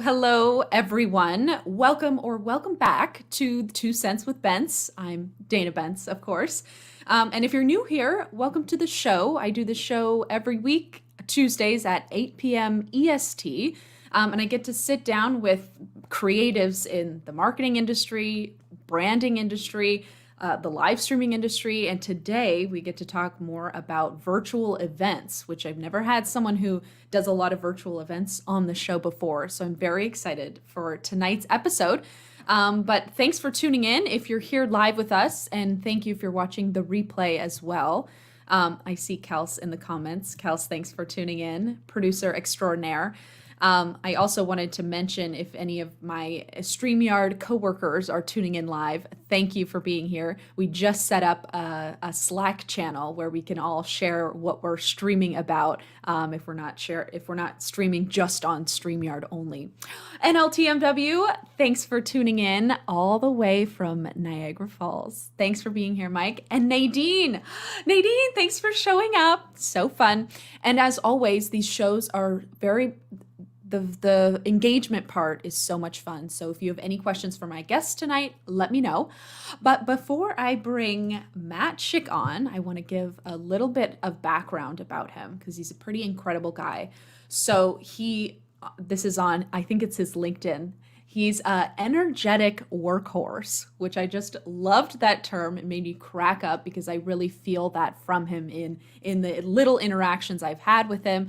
Hello, everyone. Welcome back to 2 Cents with Bentz. I'm Dana Bentz, of course. And if you're new here, welcome to the show. I do the show every week, Tuesdays at 8 p.m. EST. And I get to sit down with creatives in the marketing industry, branding industry, the live streaming industry. And today we get to talk more about virtual events, which I've never had someone who does a lot of virtual events on the show before. So I'm very excited for tonight's episode. But thanks for tuning in if you're here live with us. And thank you if you're watching the replay as well. I see Kels in the comments. Kels, thanks for tuning in, producer extraordinaire. I also wanted to mention if any of my StreamYard coworkers are tuning in live, thank you for being here. We just set up a Slack channel where we can all share what we're streaming about if we're not streaming just on StreamYard only. NLTMW, thanks for tuning in all the way from Niagara Falls. Thanks for being here, Mike. And Nadine, thanks for showing up. So fun. And as always, these shows are the engagement part is so much fun. So if you have any questions for my guests tonight, let me know. But before I bring Matt SCHICK on, I want to give a little bit of background about him because he's a pretty incredible guy. So this is on, I think it's his LinkedIn. He's an energetic workhorse, which I just loved that term. It made me crack up because I really feel that from him in the little interactions I've had with him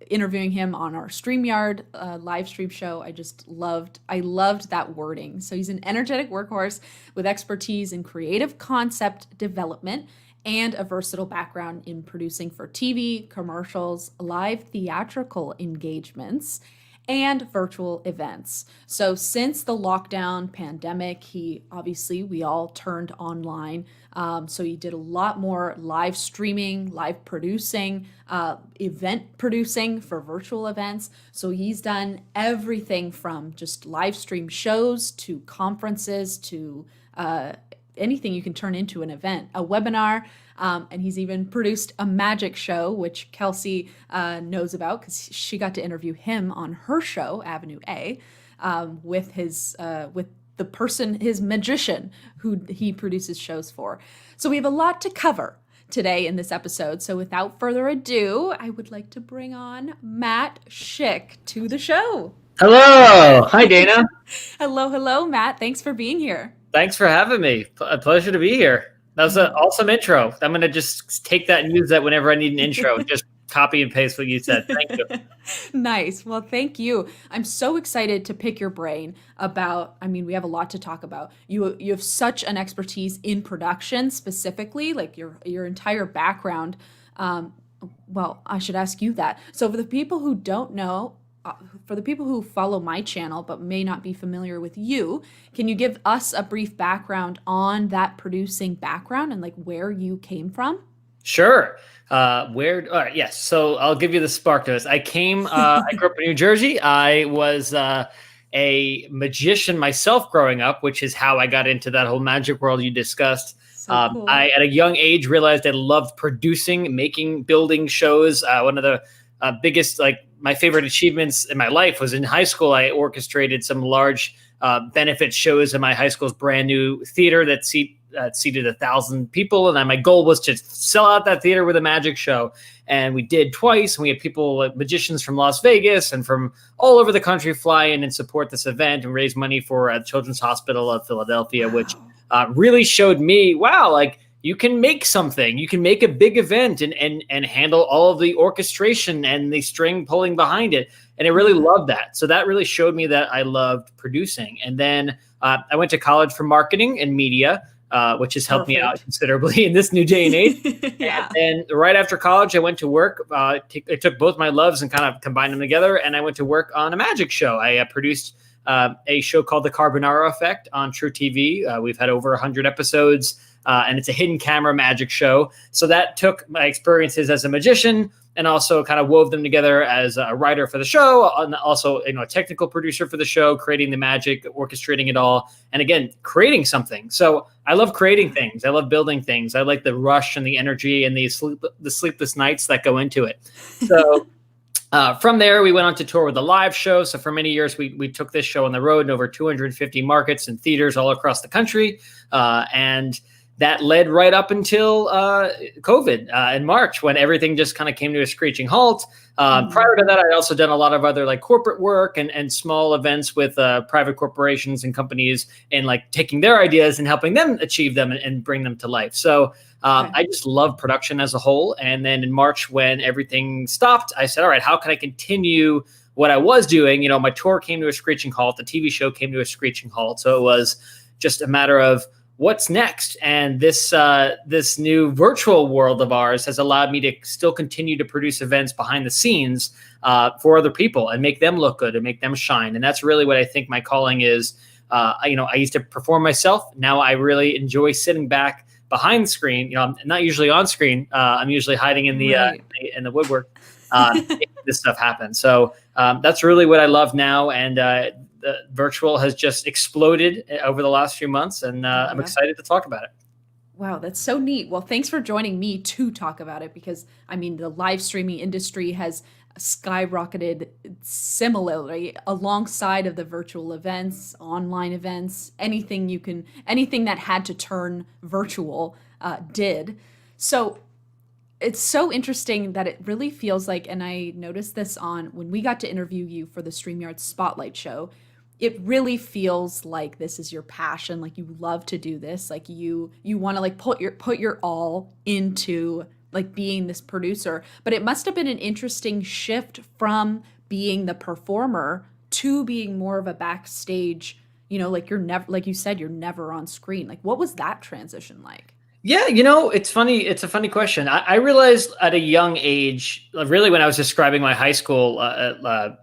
interviewing him on our StreamYard live stream show. I loved that wording. So he's an energetic workhorse with expertise in creative concept development and a versatile background in producing for TV, commercials, live theatrical engagements, and virtual events. So since the lockdown pandemic, we all turned online. So he did a lot more live streaming, live producing, event producing for virtual events. So he's done everything from just live stream shows to conferences to anything you can turn into an event, a webinar. And he's even produced a magic show, which Kelsey knows about because she got to interview him on her show, Avenue A, with his magician who he produces shows for. So we have a lot to cover today in this episode. So without further ado, I would like to bring on Matt SCHICK to the show. Hello. Hi, Dana. Hello, Matt. Thanks for being here. Thanks for having me. A pleasure to be here. That was an awesome intro. I'm going to just take that and use that whenever I need an intro. Just copy and paste what you said. Thank you. Nice. Well, thank you. I'm so excited to pick your brain about, we have a lot to talk about. You have such an expertise in production specifically, like your entire background. Well, I should ask you that. So for the people who don't know, for the people who follow my channel but may not be familiar with you, can you give us a brief background on that producing background and like where you came from? Sure. Yes. So I'll give you the spark to this. I grew up in New Jersey. I was a magician myself growing up, which is how I got into that whole magic world you discussed. So cool. I, at a young age, realized I loved producing, building shows. One of the biggest, my favorite achievements in my life was in high school. I orchestrated some large benefit shows in my high school's brand new theater that seat seated 1,000 people. And my goal was to sell out that theater with a magic show. And we did twice. And we had people, like magicians from Las Vegas and from all over the country, fly in and support this event and raise money for Children's Hospital of Philadelphia, which really showed me, wow, like, you can make something. You can make a big event and handle all of the orchestration and the string pulling behind it. And I really loved that. So that really showed me that I loved producing. And then I went to college for marketing and media, which has helped me out considerably in this new day and age. Yeah. And right after college, I went to work. I took both my loves and kind of combined them together. And I went to work on a magic show. I produced a show called The Carbonaro Effect on True TV. We've had over 100 episodes. And it's a hidden camera magic show. So that took my experiences as a magician and also kind of wove them together as a writer for the show, and also, you know, a technical producer for the show, creating the magic, orchestrating it all, and again, creating something. So I love creating things. I love building things. I like the rush and the energy and the sleepless nights that go into it. So from there, we went on to tour with a live show. So for many years, we took this show on the road in over 250 markets and theaters all across the country. And that led right up until COVID in March, when everything just kind of came to a screeching halt. Prior to that, I'd also done a lot of other like corporate work and small events with private corporations and companies, and like taking their ideas and helping them achieve them and bring them to life. So I just love production as a whole. And then in March, when everything stopped, I said, all right, how can I continue what I was doing? You know, my tour came to a screeching halt. The TV show came to a screeching halt. So it was just a matter of what's next. And this new virtual world of ours has allowed me to still continue to produce events behind the scenes for other people and make them look good and make them shine. And that's really what I think my calling is. I used to perform myself. Now I really enjoy sitting back behind the screen. You know, I'm not usually on screen. I'm usually hiding in the in the woodwork. Making this stuff happen. So that's really what I love now. And virtual has just exploded over the last few months, and I'm excited to talk about it. Wow, that's so neat. Well, thanks for joining me to talk about it, because I mean, the live streaming industry has skyrocketed similarly alongside of the virtual events, online events, anything that had to turn virtual did. So it's so interesting that it really feels like, and I noticed this on when we got to interview you for the StreamYard Spotlight show, it really feels like this is your passion. Like you love to do this. Like you want to like put your all into like being this producer. But it must have been an interesting shift from being the performer to being more of a backstage, you know, like like you said, you're never on screen. Like what was that transition like? Yeah, you know, it's funny. It's a funny question. I realized at a young age, really when I was describing my high school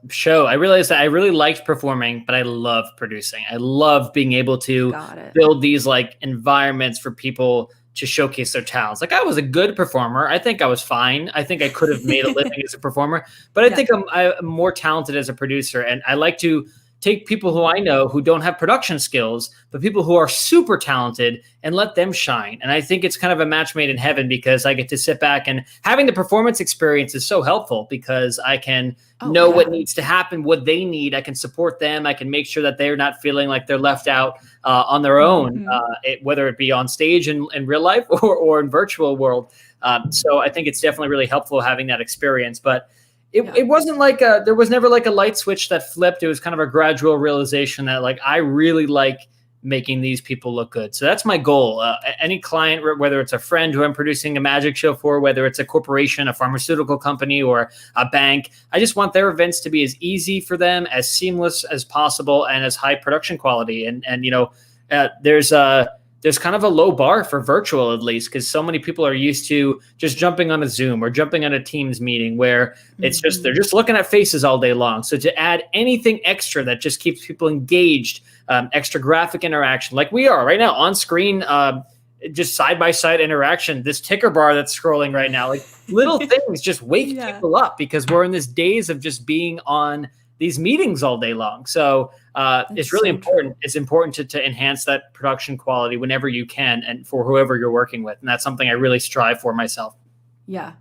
show, I realized that I really liked performing, but I love producing. I love being able to build these like environments for people to showcase their talents. Like I was a good performer. I think I was fine. I think I could have made a living as a performer, but I think I'm more talented as a producer. And I like to take people who I know who don't have production skills, but people who are super talented, and let them shine. And I think it's kind of a match made in heaven, because I get to sit back, and having the performance experience is so helpful, because I can know what needs to happen, what they need. I can support them. I can make sure that they're not feeling like they're left out on their own, whether it be on stage in real life or in virtual world. So I think it's definitely really helpful having that experience. But it wasn't like there was never like a light switch that flipped. It was kind of a gradual realization that like, I really like making these people look good. So that's my goal. Any client, whether it's a friend who I'm producing a magic show for, whether it's a corporation, a pharmaceutical company, or a bank, I just want their events to be as easy for them, as seamless as possible, and as high production quality. And you know, there's kind of a low bar for virtual, at least, because so many people are used to just jumping on a Zoom or jumping on a Teams meeting where it's just, they're just looking at faces all day long. So to add anything extra that just keeps people engaged, extra graphic interaction, like we are right now on screen, just side-by-side interaction, this ticker bar that's scrolling right now, like little things just wake people up, because we're in this days of just being on these meetings all day long. So it's really important. It's important to enhance that production quality whenever you can, and for whoever you're working with. And that's something I really strive for myself. Yeah.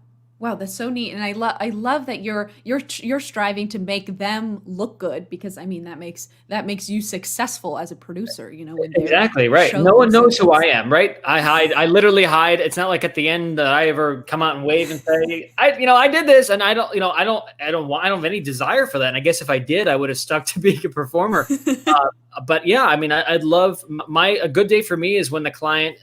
Wow, that's so neat, and I love that you're striving to make them look good, because I mean that makes you successful as a producer, when their Exactly right. show No one looks knows good. who I That's am, right? I hide. I literally hide. It's not like at the end that I ever come out and wave and say, I did this, and I don't, I don't have any desire for that. And I guess if I did, I would have stuck to being a performer. But yeah, I mean, I'd love a good day for me is when the client,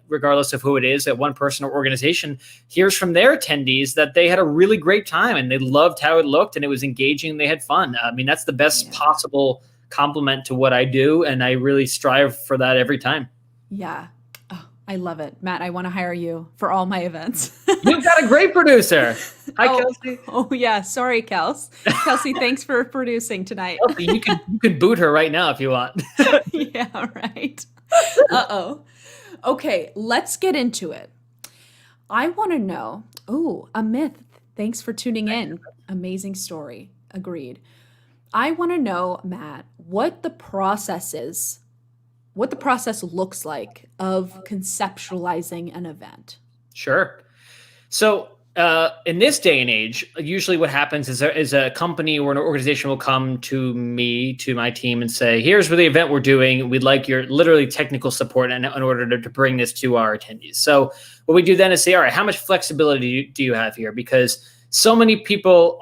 regardless of who it is, at one person or organization, hears from their attendees that they had a really great time and they loved how it looked and it was engaging. And they had fun. I mean, that's the best possible compliment to what I do, and I really strive for that every time. Yeah. Oh, I love it. Matt, I want to hire you for all my events. You've got a great producer. Hi, Oh, Kelsey. oh yeah. Sorry, Kelsey, thanks for producing tonight. Kelsey, you can boot her right now if you want. Yeah, right. Uh-oh. Okay, let's get into it. I want to know. Oh, a myth. Thanks for tuning in. Amazing story. Agreed. I want to know, Matt, what the process is, what the process looks like of conceptualizing an event. Sure. So in this day and age, usually what happens is a company or an organization will come to me, to my team, and say, here's what the event we're doing. We'd like your literally technical support in order to bring this to our attendees. So what we do then is say, all right, how much flexibility do you have here? Because so many people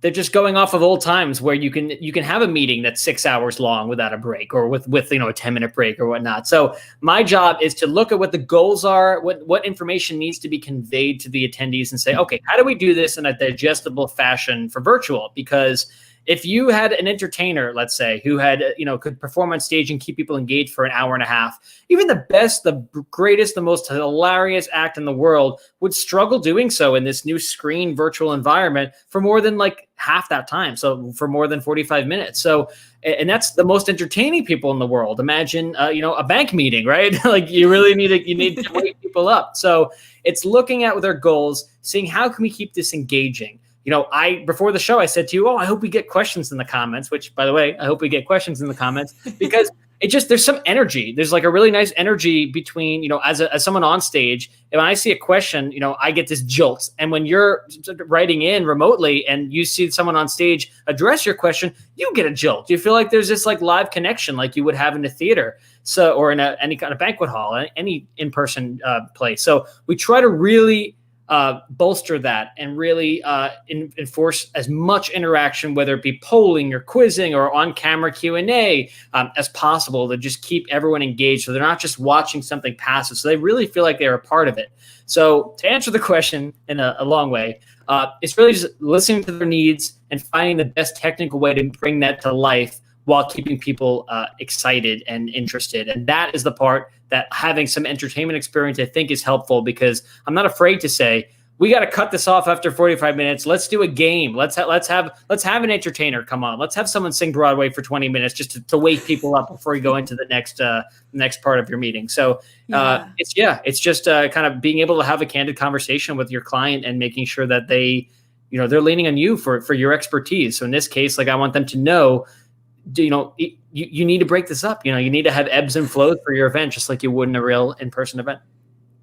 they're just going off of old times where you can have a meeting that's 6 hours long without a break, or with a 10-minute break or whatnot. So my job is to look at what the goals are, what information needs to be conveyed to the attendees, and say, okay, how do we do this in a digestible fashion for virtual? Because if you had an entertainer, let's say, who had, could perform on stage and keep people engaged for an hour and a half, even the best, the greatest, the most hilarious act in the world would struggle doing so in this new screen virtual environment for more than like half that time. So for more than 45 minutes. So, and that's the most entertaining people in the world. Imagine, a bank meeting, right? Like you really need to wake people up. So it's looking at their goals, seeing how can we keep this engaging. Before the show, I said to you, I hope we get questions in the comments, which, by the way, I hope we get questions in the comments, because there's some energy. There's like a really nice energy between, as someone on stage, and when I see a question, I get this jolt. And when you're writing in remotely and you see someone on stage address your question, you get a jolt. You feel like there's this like live connection like you would have in a theater. So, or in any kind of banquet hall, any in-person place. So we try to really bolster that and really enforce as much interaction, whether it be polling or quizzing or on-camera Q&A as possible, to just keep everyone engaged so they're not just watching something passive, so they really feel like they're a part of it. So to answer the question in a long way, it's really just listening to their needs and finding the best technical way to bring that to life while keeping people excited and interested. And that is the part that having some entertainment experience, I think, is helpful, because I'm not afraid to say, we got to cut this off after 45 minutes. Let's do a game. Let's have an entertainer come on. Let's have someone sing Broadway for 20 minutes just to wake people up before you go into the next part of your meeting. So it's just kind of being able to have a candid conversation with your client and making sure that they're leaning on you for your expertise. So in this case, like, I want them to know, you need to break this up. You need to have ebbs and flows for your event, just like you would in a real in-person event.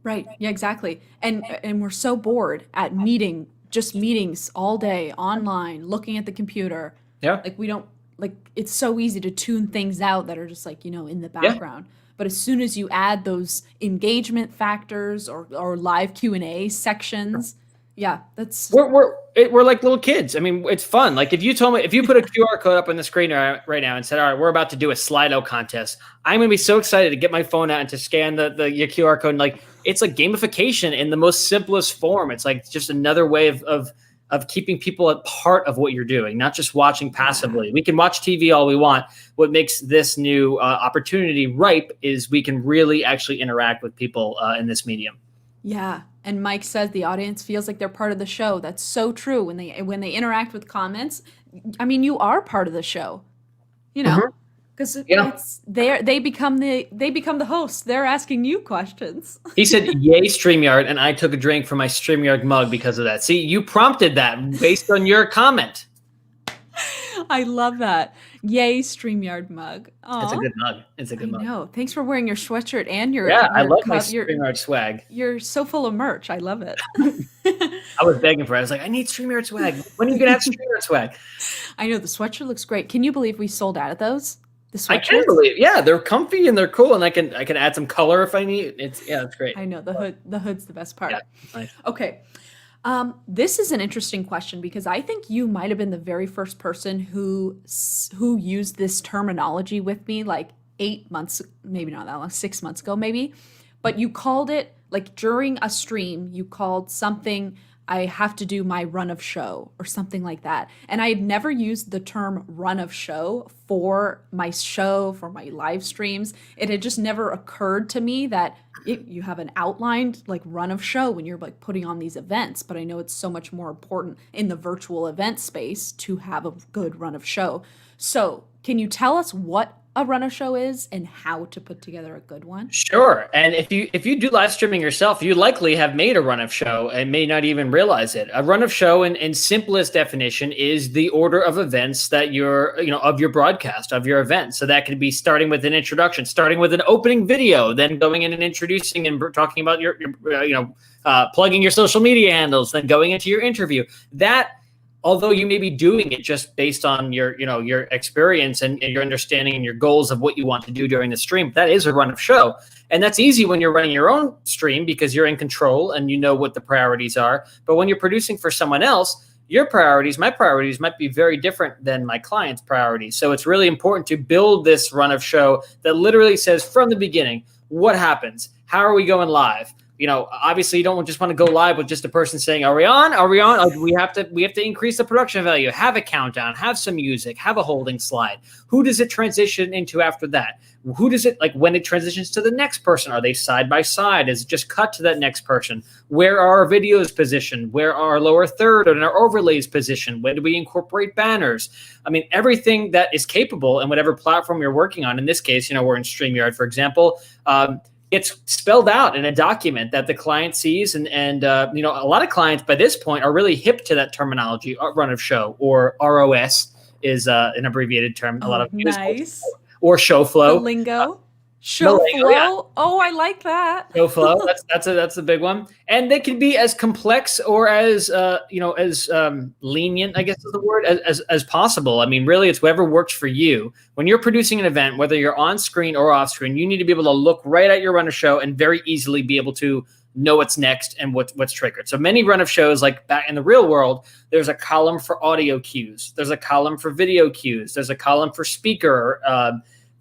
Right. Yeah, exactly. And we're so bored at meetings all day online, looking at the computer. Yeah. Like it's so easy to tune things out that are just like, in the background. Yeah. But as soon as you add those engagement factors or live Q&A sections, yeah, that's we're like little kids. I mean, it's fun. Like if you put a QR code up on the screen right now and said, all right, we're about to do a Slido contest, I'm going to be so excited to get my phone out and to scan your QR code. And like, it's like gamification in the most simplest form. It's like just another way of keeping people a part of what you're doing, not just watching passively. Yeah. We can watch TV all we want. What makes this new opportunity ripe is we can really actually interact with people in this medium. Yeah. And Mike says the audience feels like they're part of the show. That's so true. When they interact with comments, I mean, you are part of the show, because they become the host. They're asking you questions. He said, "Yay, StreamYard," and I took a drink from my StreamYard mug because of that. See, you prompted that based on your comment. I love that. Yay, StreamYard mug. It's a Aw, good mug. It's a I good mug. know. Thanks for wearing your sweatshirt and Yeah, I your love my cup. StreamYard swag. You're so full of merch. I love it. I was begging for it. I was like, I need StreamYard swag. When are you gonna have StreamYard swag? I know the sweatshirt looks great. Can you believe we sold out of those? The I can sweatshirts? believe. Yeah, they're comfy and they're cool, and I can add some color if I need. It's great. I know the hood's the best Yeah, part. it's nice. Okay. This is an interesting question because I think you might have been the very first person who used this terminology with me like 8 months, maybe not that long, 6 months ago, maybe. But you called it like during a stream, you called something I have to do my run of show or something like that. And I had never used the term run of show for my live streams. It had just never occurred to me that you have an outlined like run of show when you're like putting on these events. But I know it's so much more important in the virtual event space to have a good run of show. So can you tell us what a run of show is and how to put together a good one? Sure. And if you do live streaming yourself, you likely have made a run of show and may not even realize it. A run of show in simplest definition is the order of events that of your broadcast, of your event. So that could be starting with an introduction, starting with an opening video, then going in and introducing and talking about your plugging your social media handles, then going into your interview. That, although you may be doing it just based on your experience and your understanding and your goals of what you want to do during the stream, that is a run of show. And that's easy when you're running your own stream because you're in control and you know what the priorities are. But when you're producing for someone else, your priorities, my priorities might be very different than my client's priorities. So it's really important to build this run of show that literally says from the beginning, what happens? How are we going live? Obviously you don't just want to go live with just a person saying, are we on? Are we on? Like, we have to increase the production value, have a countdown, have some music, have a holding slide. Who does it transition into after that? Who does it, like when it transitions to the next person? Are they side by side? Is it just cut to that next person? Where are our videos positioned? Where are our lower third and our overlays positioned? When do we incorporate banners? I mean, everything that is capable in whatever platform you're working on. In this case, we're in StreamYard, for example. It's spelled out in a document that the client sees. And a lot of clients by this point are really hip to that terminology. Run of show, or ROS is an abbreviated term. A lot of nice. Or show flow. The lingo. Show flow. Yeah. Oh, I like that. Show flow. That's a big one. And they can be as complex or as lenient, I guess is the word, as possible. I mean, really, it's whatever works for you. When you're producing an event, whether you're on screen or off screen, you need to be able to look right at your run of show and very easily be able to know what's next and what's triggered. So many run of shows, like back in the real world, there's a column for audio cues. There's a column for video cues. There's a column for speaker,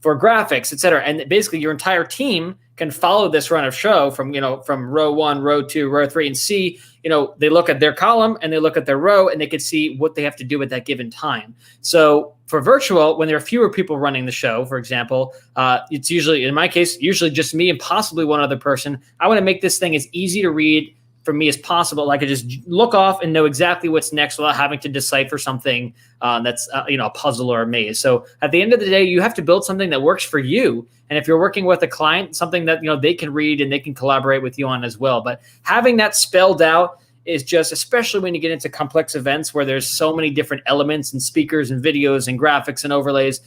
for graphics, et cetera. And basically your entire team can follow this run of show from row 1, row 2, row 3, and see, they look at their column and they look at their row and they can see what they have to do at that given time. So for virtual, when there are fewer people running the show, for example, it's usually, in my case, usually just me and possibly one other person. I want to make this thing as easy to read for me as possible. I could just look off and know exactly what's next without having to decipher something that's a puzzle or a maze. So at the end of the day, you have to build something that works for you. And if you're working with a client, something that they can read and they can collaborate with you on as well. But having that spelled out is just, especially when you get into complex events where there's so many different elements and speakers and videos and graphics and overlays,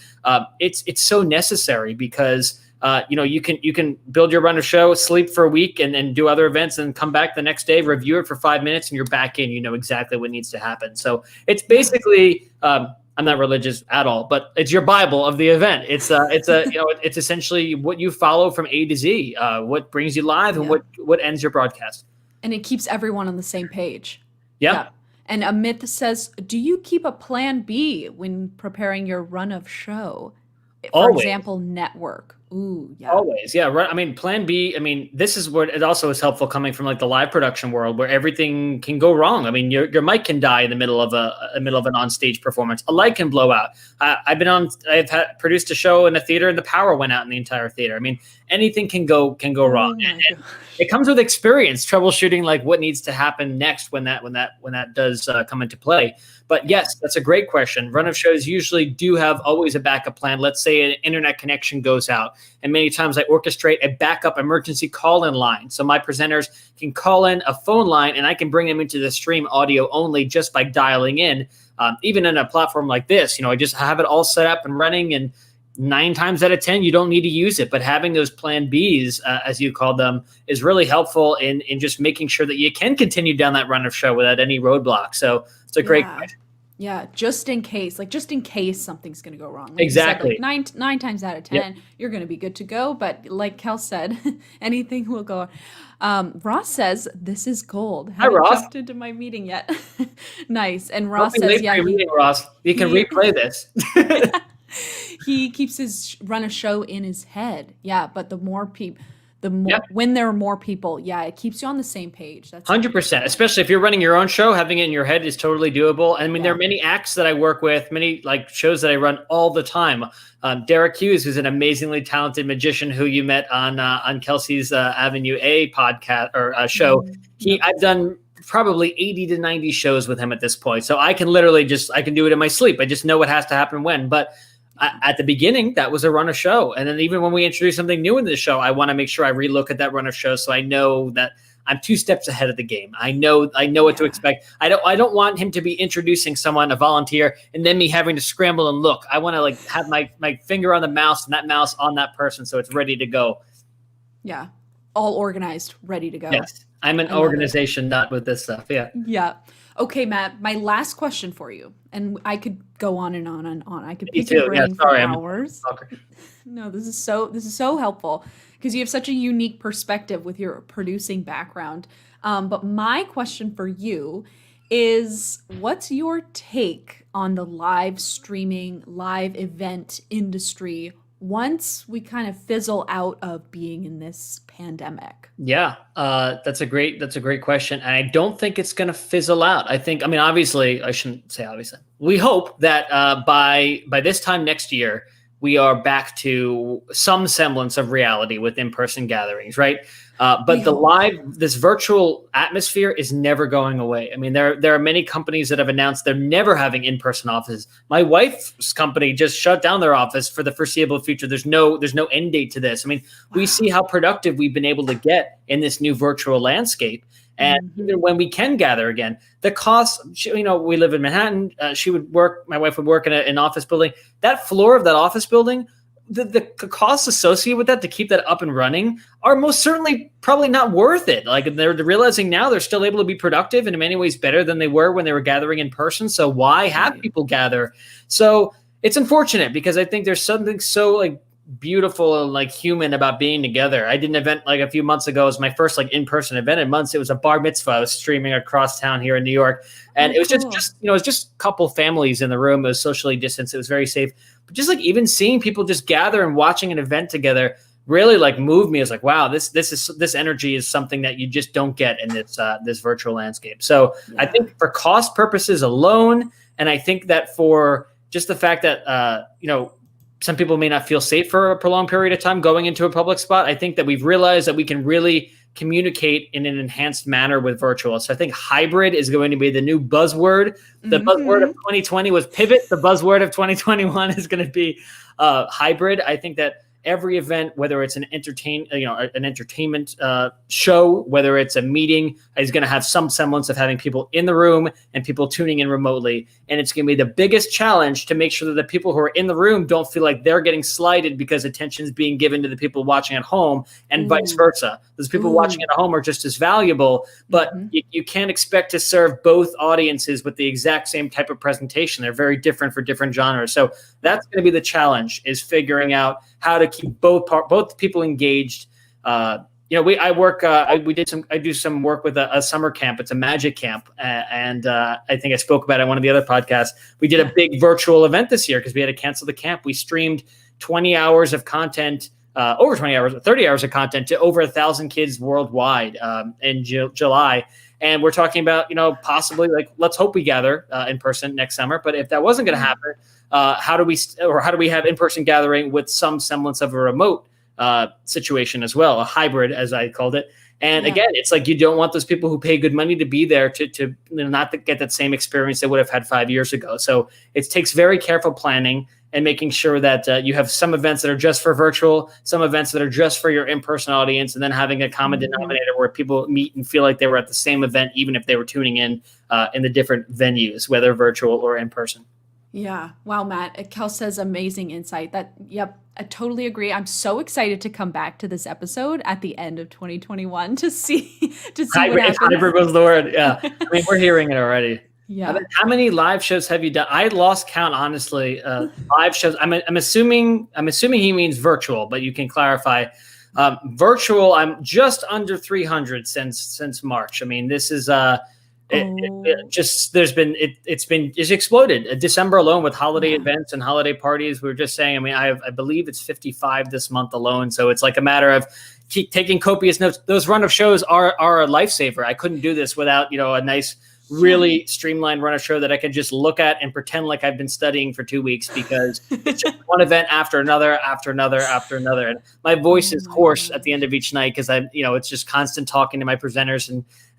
it's so necessary because you can build your run of show, sleep for a week, and then do other events, and come back the next day, review it for 5 minutes, and you're back in. You know exactly what needs to happen. So it's basically, I'm not religious at all, but it's your Bible of the event. It's it's essentially what you follow from A to Z, what brings you live and what ends your broadcast. And it keeps everyone on the same page. Yeah. And Amit says, do you keep a plan B when preparing your run of show? For example, network. Ooh, yeah. Always, yeah. Right. I mean, plan B. I mean, this is what it also is helpful coming from like the live production world, where everything can go wrong. I mean, your mic can die in the middle of an on-stage performance. A light can blow out. I've produced a show in a theater, and the power went out in the entire theater. I mean, anything can go wrong. And it comes with experience, troubleshooting like what needs to happen next when that does come into play. But yes, that's a great question. Run of shows usually do have always a backup plan. Let's say an internet connection goes out, and many times I orchestrate a backup emergency call-in line. So my presenters can call in a phone line, and I can bring them into the stream audio only just by dialing in. even in a platform like this, I just have it all set up and running, and 9 times out of 10, you don't need to use it. But having those plan Bs, as you call them, is really helpful in just making sure that you can continue down that run of show without any roadblock. So it's a great question. Yeah, just in case something's going to go wrong. Like Exactly. You said, nine times out of 10, you're going to be good to go. But like Kel said, anything will go. Ross says, this is gold. Haven't jumped into my meeting yet. Nice. And Ross says, Ross, you can replay this. He keeps his run a show in his head. Yeah, but when there are more people, it keeps you on the same page. That's 100%. Especially if you're running your own show, having it in your head is totally doable. I mean, there are many acts that I work with, many like shows that I run all the time. Derek Hughes, who's an amazingly talented magician who you met on Kelsey's Avenue A podcast or show. I've done probably 80 to 90 shows with him at this point. So I can literally I can do it in my sleep. I just know what has to happen when. But at the beginning, that was a run of show. And then even when we introduce something new in the show, I want to make sure I relook at that run of show. So I know that I'm 2 steps ahead of the game. I know what to expect. I don't want him to be introducing someone, a volunteer, and then me having to scramble and look. I want to have my finger on the mouse and that mouse on that person. So it's ready to go. Yeah. All organized, ready to go. Yes. I'm an organization, not with this stuff. Yeah. Yeah. Okay, Matt, my last question for you, and I could go on and on and on. I could pick your brain for hours. No, this is so helpful because you have such a unique perspective with your producing background. But my question for you is, what's your take on the live streaming, live event industry once we kind of fizzle out of being in this pandemic? Yeah, that's a great question. And I don't think it's going to fizzle out. Obviously, I shouldn't say obviously. We hope that by this time next year, we are back to some semblance of reality with in-person gatherings, right? But this virtual atmosphere is never going away. I mean, there are many companies that have announced they're never having in-person offices. My wife's company just shut down their office for the foreseeable future. There's no end date to this. I mean, we see how productive we've been able to get in this new virtual landscape. And even when we can gather again, the cost, we live in Manhattan. My wife would work in an office building. That floor of that office building, the costs associated with that to keep that up and running are most certainly probably not worth it. Like they're realizing now they're still able to be productive and in many ways better than they were when they were gathering in person. So why have people gather? So it's unfortunate because I think there's something so beautiful and human about being together. I did an event a few months ago. It was my first in-person event in months. It was a bar mitzvah. I was streaming across town here in New York. And it was just it was just a couple families in the room. It was socially distanced. It was very safe. But just even seeing people just gather and watching an event together really moved me. I was wow, this energy is something that you just don't get in this virtual landscape. So I think for cost purposes alone, and I think that for just the fact that some people may not feel safe for a prolonged period of time going into a public spot. I think that we've realized that we can really communicate in an enhanced manner with virtual. So I think hybrid is going to be the new buzzword. The buzzword of 2020 was pivot. The buzzword of 2021 is going to be hybrid. I think that every event, whether it's an entertainment show, whether it's a meeting, is going to have some semblance of having people in the room and people tuning in remotely. And it's going to be the biggest challenge to make sure that the people who are in the room don't feel like they're getting slighted because attention is being given to the people watching at home and vice versa. Those people watching at home are just as valuable, but you can't expect to serve both audiences with the exact same type of presentation. They're very different for different genres. So that's going to be the challenge, is figuring out how to keep both people engaged. I do some work with a summer camp. It's a magic camp. And I think I spoke about it on one of the other podcasts. We did a big virtual event this year because we had to cancel the camp. We streamed 20 hours of content, over 20 hours, 30 hours of content to over 1,000 kids worldwide in July. And we're talking about, possibly let's hope we gather in person next summer. But if that wasn't going to happen, how do we have in-person gathering with some semblance of a remote situation as well, a hybrid, as I called it. And again, it's you don't want those people who pay good money to be there to not get that same experience they would have had 5 years ago. So it takes very careful planning. and making sure that you have some events that are just for virtual, some events that are just for your in-person audience, and then having a common denominator where people meet and feel like they were at the same event, even if they were tuning in the different venues, whether virtual or in person. Yeah. Wow, Matt. Kel says amazing insight. Yep, I totally agree. I'm so excited to come back to this episode at the end of 2021 to see what happens. Hybrid was the word. Yeah. I mean, we're hearing it already. Yeah. How many live shows have you done? I lost count, honestly. Live shows. I'm assuming he means virtual, but you can clarify. Virtual, I'm just under 300 since March. I mean, this is it's exploded. December alone with holiday events and holiday parties. We were just saying, I mean, I believe it's 55 this month alone. So it's like a matter of keep taking copious notes. Those run of shows are a lifesaver. I couldn't do this without, a nice, really streamlined run of show that I could just look at and pretend like I've been studying for 2 weeks, because it's just one event after another, after another, after another. And my voice is hoarse at the end of each night because it's just constant talking to my presenters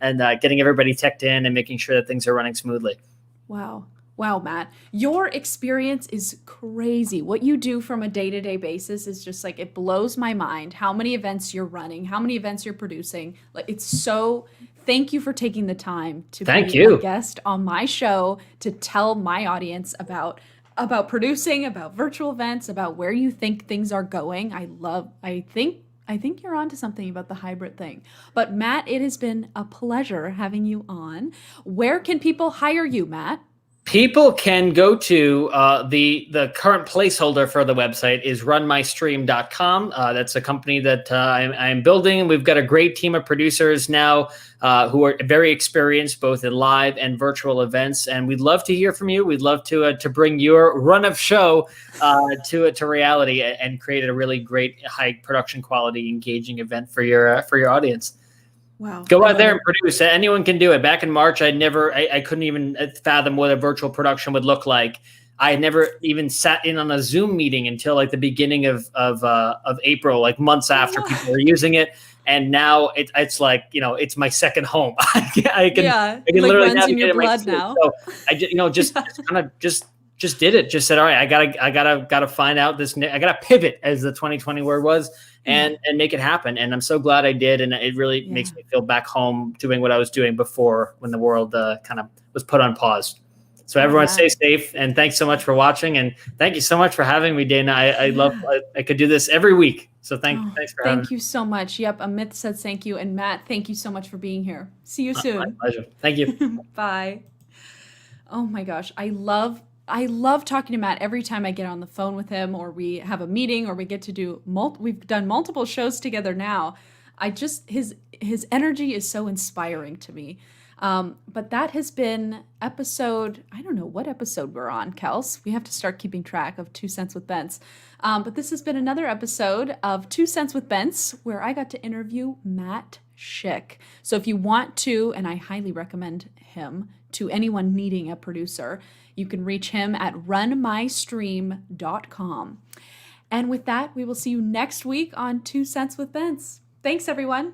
and getting everybody teched in and making sure that things are running smoothly. Wow. Wow, Matt, your experience is crazy. What you do from a day-to-day basis is just like, it blows my mind how many events you're running, how many events you're producing. Like, it's so, thank you for taking the time to be a guest on my show to tell my audience about producing, about virtual events, about where you think things are going. I think you're onto something about the hybrid thing. But Matt, it has been a pleasure having you on. Where can people hire you, Matt? People can go to the current placeholder for the website is runmystream.com. That's a company that I'm building. We've got a great team of producers now who are very experienced both in live and virtual events. And we'd love to hear from you. We'd love to bring your run of show to reality and create a really great high production quality, engaging event for your audience. Wow. Go out there and produce. Anyone can do it. Back in March, I couldn't even fathom what a virtual production would look like. I had never even sat in on a Zoom meeting until like the beginning of April, like months after people were using it. And now it's like, it's my second home. I can literally navigate in your blood now. So I just kind of just did it. Just said, all right, I gotta find out this. I gotta pivot, as the 2020 word was, and make it happen. And I'm so glad I did. And it really makes me feel back home doing what I was doing before, when the world kind of was put on pause. So everyone stay safe, and thanks so much for watching. And thank you so much for having me, Dana. I could do this every week. So thanks for having me. Thank you so much. Yep. Amit said thank you. And Matt, thank you so much for being here. See you soon. My pleasure. Thank you. Bye. Oh my gosh. I love talking to Matt every time I get on the phone with him, or we have a meeting, or we get to do we've done multiple shows together now. His energy is so inspiring to me. But that has been episode, I don't know what episode we're on, Kels. We have to start keeping track of 2 Cents with Bentz. But this has been another episode of 2 Cents with Bentz, where I got to interview Matt SCHICK. So if you want to, and I highly recommend him to anyone needing a producer, you can reach him at runmystream.com. And with that, we will see you next week on 2 Cents with Bentz. Thanks, everyone.